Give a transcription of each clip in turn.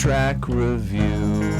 track reviews.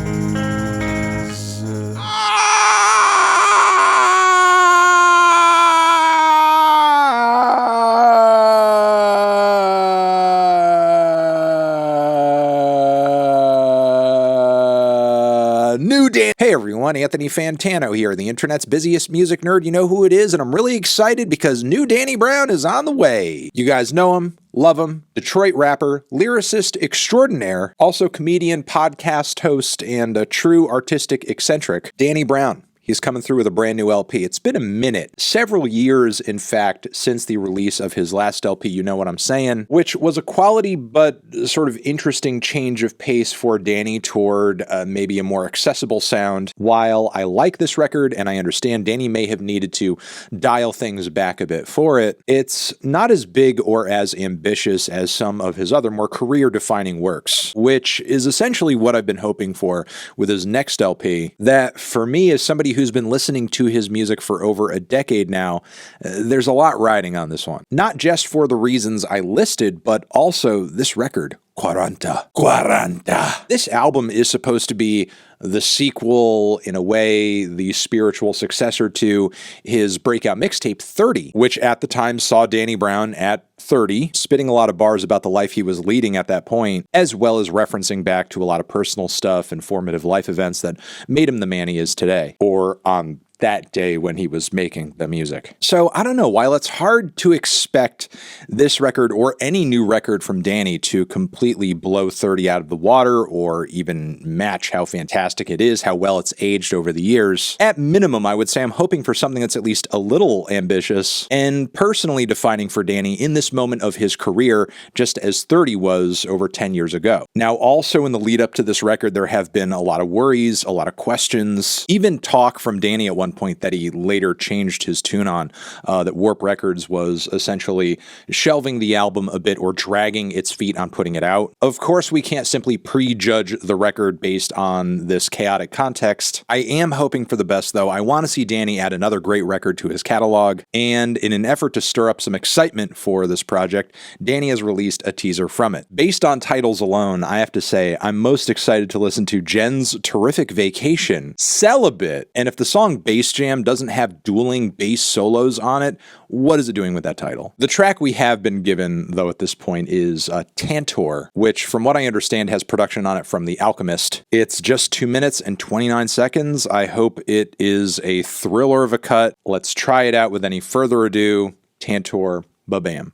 New Dan. Hey everyone, Anthony Fantano here, the internet's busiest music nerd. You know who it is, and I'm really excited because new Danny Brown is on the way. You guys know him, love him, Detroit rapper, lyricist extraordinaire, also comedian, podcast host, and a true artistic eccentric, Danny Brown. He's coming through with a brand new LP. It's been a minute, several years, in fact, since the release of his last LP, You Know What I'm Saying, which was a quality but sort of interesting change of pace for Danny toward maybe a more accessible sound. While I like this record and I understand Danny may have needed to dial things back a bit for it, it's not as big or as ambitious as some of his other more career-defining works, which is essentially what I've been hoping for with his next LP. That, for me, as somebody who's been listening to his music for over a decade now, there's a lot riding on this one. Not just for the reasons I listed, but also this record, QUARANTA. This album is supposed to be the sequel, in a way, the spiritual successor to his breakout mixtape 30, which at the time saw Danny Brown at 30, spitting a lot of bars about the life he was leading at that point, as well as referencing back to a lot of personal stuff and formative life events that made him the man he is today, or on that day when he was making the music. So I don't know, while it's hard to expect this record or any new record from Danny to completely blow 30 out of the water or even match how fantastic it is, how well it's aged over the years, at minimum, I would say I'm hoping for something that's at least a little ambitious and personally defining for Danny in this moment of his career, just as 30 was over 10 years ago. Now, also in the lead up to this record, there have been a lot of worries, a lot of questions, even talk from Danny at one point that he later changed his tune on, that Warp Records was essentially shelving the album a bit or dragging its feet on putting it out. Of course, we can't simply prejudge the record based on this chaotic context. I am hoping for the best, though. I want to see Danny add another great record to his catalog, and in an effort to stir up some excitement for this project, Danny has released a teaser from it. Based on titles alone, I have to say I'm most excited to listen to Jen's terrific Vacation, Celibate, and if the song Bass Jam doesn't have dueling bass solos on it, what is it doing with that title? The track we have been given, though, at this point is Tantor, which, from what I understand, has production on it from The Alchemist. It's just 2 minutes and 29 seconds. I hope it is a thriller of a cut. Let's try it out with any further ado. Tantor, ba-bam.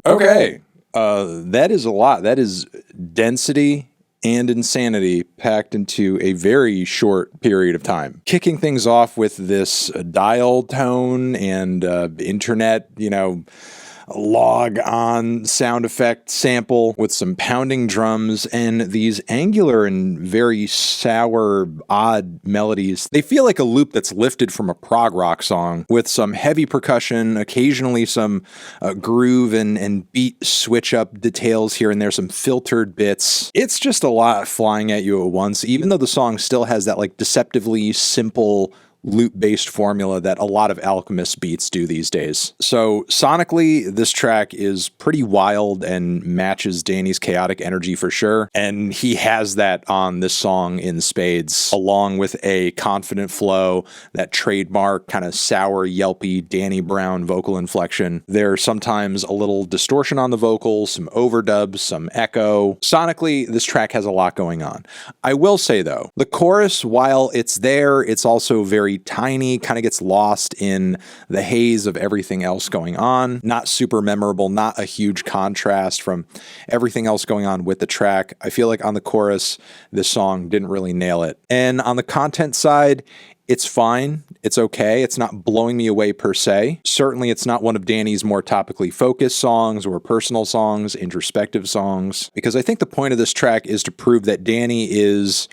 Okay. That is a lot. That is density and insanity packed into a very short period of time. Kicking things off with this dial tone and internet, log on sound effect sample with some pounding drums and these angular and very sour, odd melodies. They feel like a loop that's lifted from a prog rock song with some heavy percussion, occasionally some groove and beat switch up details here and there, some filtered bits. It's just a lot flying at you at once, even though the song still has that deceptively simple loop-based formula that a lot of Alchemist beats do these days. So sonically, this track is pretty wild and matches Danny's chaotic energy for sure, and he has that on this song in Spades, along with a confident flow, that trademark kind of sour, yelpy Danny Brown vocal inflection. There's sometimes a little distortion on the vocals, some overdubs, some echo. Sonically, this track has a lot going on. I will say, though, the chorus, while it's there, it's also very tiny, kind of gets lost in the haze of everything else going on. Not super memorable, not a huge contrast from everything else going on with the track. I feel like on the chorus, this song didn't really nail it. And on the content side, it's fine. It's okay. It's not blowing me away per se. Certainly, it's not one of Danny's more topically focused songs or personal songs, introspective songs, because I think the point of this track is to prove that Danny is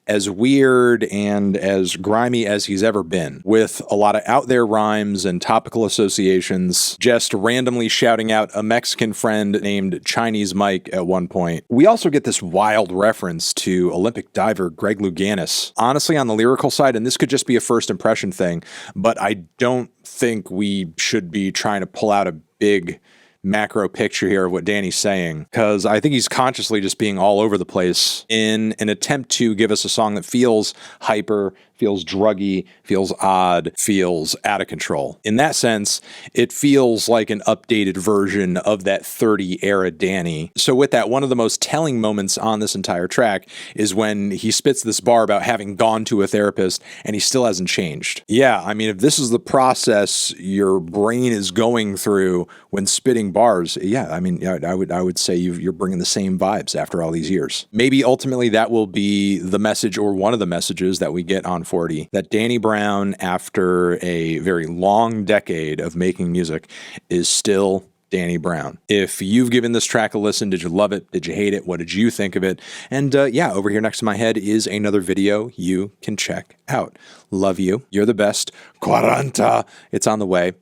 as weird and as grimy as he's ever been, with a lot of out there rhymes and topical associations, just randomly shouting out a Mexican friend named Chinese Mike at one point. We also get this wild reference to Olympic diver Greg Louganis. Honestly, on the lyrical side, and this could just be a first impression thing, but I don't think we should be trying to pull out a big macro picture here of what Danny's saying, because I think he's consciously just being all over the place in an attempt to give us a song that feels hyper, feels druggy, feels odd, feels out of control. In that sense, it feels like an updated version of that 30 era Danny. So with that, one of the most telling moments on this entire track is when he spits this bar about having gone to a therapist and he still hasn't changed. Yeah, I mean, if this is the process your brain is going through when spitting bars, yeah, I mean, I would say you're bringing the same vibes after all these years. Maybe ultimately that will be the message, or one of the messages that we get on 40, that Danny Brown, after a very long decade of making music, is still Danny Brown. If you've given this track a listen, did you love it? Did you hate it? What did you think of it? And yeah, over here next to my head is another video you can check out. Love you. You're the best. QUARANTA. It's on the way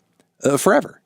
forever.